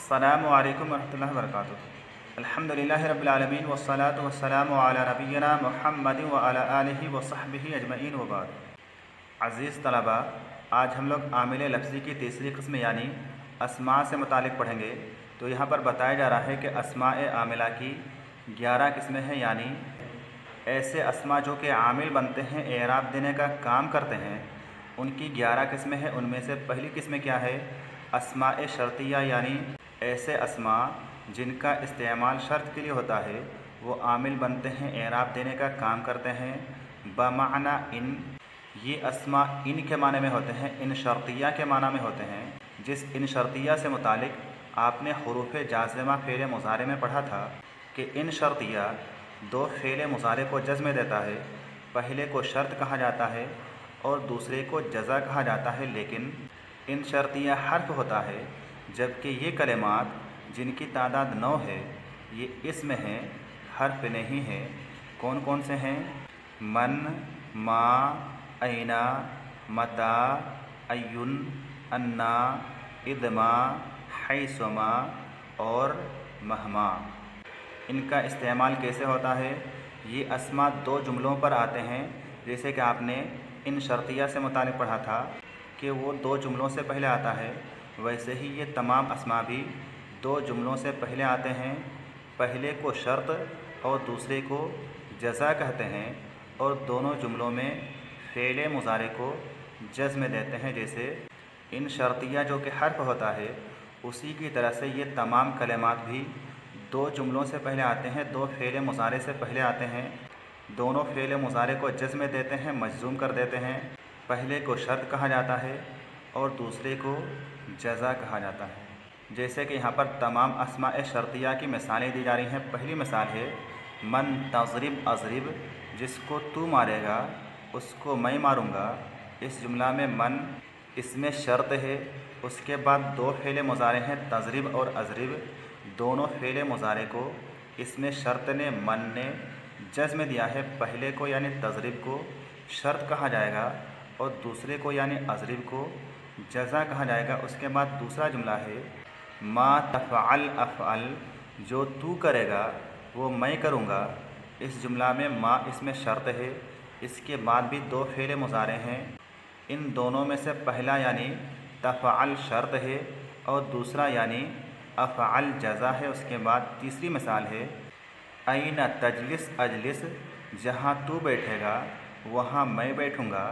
अस्सलामु अलैकुम वरहमतुल्लाहि वबरकातुहू। अल्हम्दुलिल्लाहि रब्बिल आलमीन वस्सलातु वस्सलामु अला नबिय्यिना मुहम्मदिन व अला आलिहि व सहबिहि अजमईन व बाद। अज़ीज़ तलबा, आज हम लोग आमिल लफ्ज़ी की तीसरी किस्म यानी अस्मा से मुतालिक पढ़ेंगे। तो यहाँ पर बताया जा रहा है कि अस्माए आमिला की 11 किस्में हैं, यानी ऐसे अस्मा जो कि आमिल बनते हैं, एराब देने का काम करते हैं, उनकी 11 किस्में हैं। उनमें से पहली किस्म क्या है? अस्माए शर्तिया, यानी ऐसे अस्मा जिनका इस्तेमाल शर्त के लिए होता है, वो आमिल बनते हैं, एराब देने का काम करते हैं। बमाना इन, ये अस्मा इन के माने में होते हैं, इन शर्तिया के माना में होते हैं। जिस इन शर्तिया से मुतालिक आपने हुरूफ़ जाज़िमा फ़ेल मुज़ारे में पढ़ा था कि इन शर्तिया दो फ़ेल मुज़ारे को जज़्म देता है। पहले को शर्त कहा जाता है और दूसरे को जज़ा कहा जाता है, लेकिन इन शर्तिया हर्फ होता है, जबकि ये कलिमात जिनकी तादाद 9 है, ये इसमें हैं, हर्फ नहीं है। कौन कौन से हैं? मन, मा, ऐना, मता, अयुन, अन्ना, इदमा, हैसुमा और महमा। इनका इस्तेमाल कैसे होता है? ये अस्मा दो जुमलों पर आते हैं, जैसे कि आपने इन शर्तिया से मुतालिक पढ़ा था कि वो दो जुमलों से पहले आता है, वैसे ही ये तमाम अस्मा भी दो जुमलों से पहले आते हैं। पहले को शर्त और दूसरे को जज़ा कहते हैं, और दोनों जुमलों में फ़ेल मुज़ारे को जज़्म देते हैं। जैसे इन शर्तिया जो कि हर्फ होता है, उसी की तरह से ये तमाम कलिमात भी दो जुमलों से पहले आते हैं, दो फ़ेल मुज़ारे से पहले आते हैं। दोनों फ़ेल मुज़ारे को जज़्म देते हैं, मजज़ूम कर देते हैं। पहले को शर्त कहा जाता है और दूसरे को जज़ा कहा जाता है। जैसे कि यहाँ पर तमाम अस्माए शर्तिया की मिसालें दी जा रही हैं। पहली मिसाल है मन तज़रिब अज़रिब, जिसको तू मारेगा उसको मैं मारूँगा। इस जुमला में मन इसमें शर्त है, उसके बाद दो फ़ेल मुज़ारे हैं, तज़रिब और अज़रिब। दोनों फ़ेल मुज़ारे को इसमें शर्त ने, मन ने जज़्म दिया है। पहले को यानी तज़रिब को शर्त कहा जाएगा और दूसरे को यानी अज़रिब को जज़ा कहा जाएगा। उसके बाद दूसरा जुमला है मा तफ़अल अफ़अल, जो तू करेगा वो मैं करूँगा। इस जुमला में मा इसमें शर्त है, इसके बाद भी दो फ़ेल मुज़ारे हैं। इन दोनों में से पहला यानी तफ़अल शर्त है और दूसरा यानी अफ़अल जज़ा है। उसके बाद तीसरी मिसाल है ऐना तजलिस अजलिस, जहाँ तू बैठेगा वहाँ मैं बैठूँगा।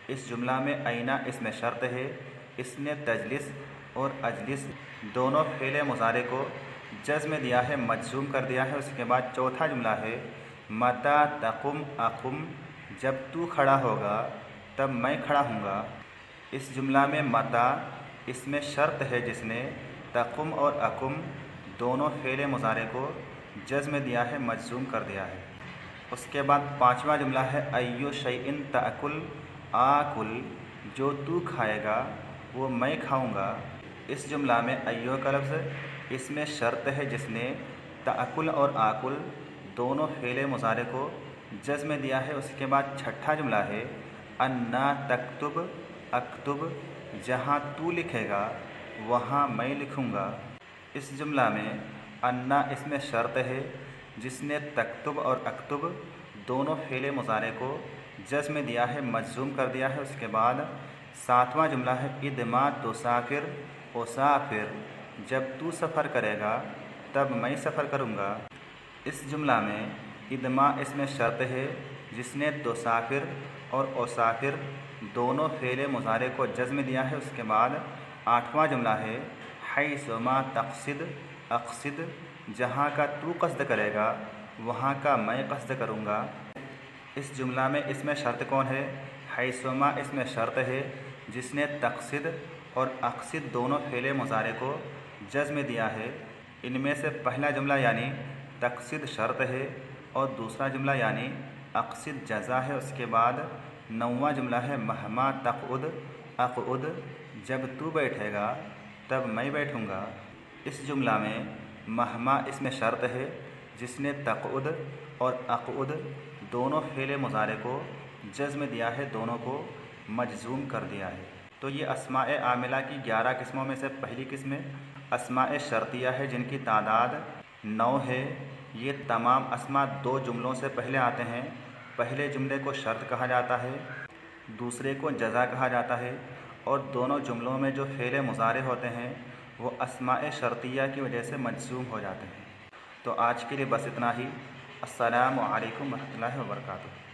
इस जुमला में ऐना इसमें शर्त है, इसने तजलिस और अजलिस दोनों फ़ेल मुज़ारे को जज़्म दिया है, मजज़ूम कर दिया है। उसके बाद चौथा जुमला है मता तक़ुम अक़ुम, जब तू खड़ा होगा तब मैं खड़ा हूँगा। इस जुमला में मता इसमें शर्त है, जिसने तक़ुम और अक़ुम दोनों फ़ेल मुज़ारे को जज़्म दिया है, मजज़ूम कर दिया है। उसके बाद पाँचवा जुमला है अय्यु शैइन तअकुल आकुल, जो तू खाएगा वो मैं खाऊँगा। इस जुमला में अय्यो का लफ्ज़ इसमें शर्त है, जिसने तअकुल और आकुल दोनों फ़ेल मुज़ारे को जज़्म दिया है। उसके बाद छठा जुमला है अन्ना तक्तुब अक्तुब, जहाँ तू लिखेगा वहाँ मैं लिखूँगा। इस जुमला में अन्ना इसमें शर्त है, जिसने तक्तुब और अक्तुब दोनों फ़ेल मुज़ारे को जज़्म दिया है, मजज़ूम कर दिया है। उसके बाद सातवां जुमला है इदमा तुसाफ़िर उसाफ़िर, जब तू सफ़र करेगा तब मैं सफ़र करूँगा। इस जुमला में इदमा इसमें शर्त है, जिसने तुसाफ़िर और उसाफ़िर दोनों फ़ेल मुज़ारे को जज़्म दिया है। उसके बाद आठवां जुमला है हैसुमा तक़सिद अक़सिद, जहाँ का तू क़स्द करेगा वहाँ का मैं क़स्द करूँगा। इस जुमला में इसमें शर्त कौन है? हैसुमा इसमें शर्त है, जिसने तक़सिद और अक़सिद दोनों फ़ेल मुज़ारे को जज़्म दिया है। इनमें से पहला जुमला यानी तक़सिद शर्त है और दूसरा जुमला यानी अक़सिद जज़ा है। उसके बाद नौवां जुमला है महमा तक़उद अक़उद, जब तू बैठेगा तब मैं बैठूँगा। इस जुमला में महमा इसमें शर्त है, जिसने तक़उद और अक़उद दोनों फ़ेल मुज़ारे को जज़्म दिया है, दोनों को मजज़ूम कर दिया है। तो ये अस्माए आमिला की 11 किस्मों में से पहली किस्म अस्माए शर्तिया है, जिनकी तादाद 9 है। ये तमाम अस्मा 2 जुमलों से पहले आते हैं। पहले जुमले को शर्त कहा जाता है, दूसरे को जज़ा कहा जाता है, और दोनों जुमलों में जो फ़ेल मुज़ारे होते हैं वो अस्माए शर्तिया की वजह से मजज़ूम हो जाते हैं। तो आज के लिए बस इतना ही। अस्सलामु अलैकुम व रहमतुल्लाहि व बरकातुहू।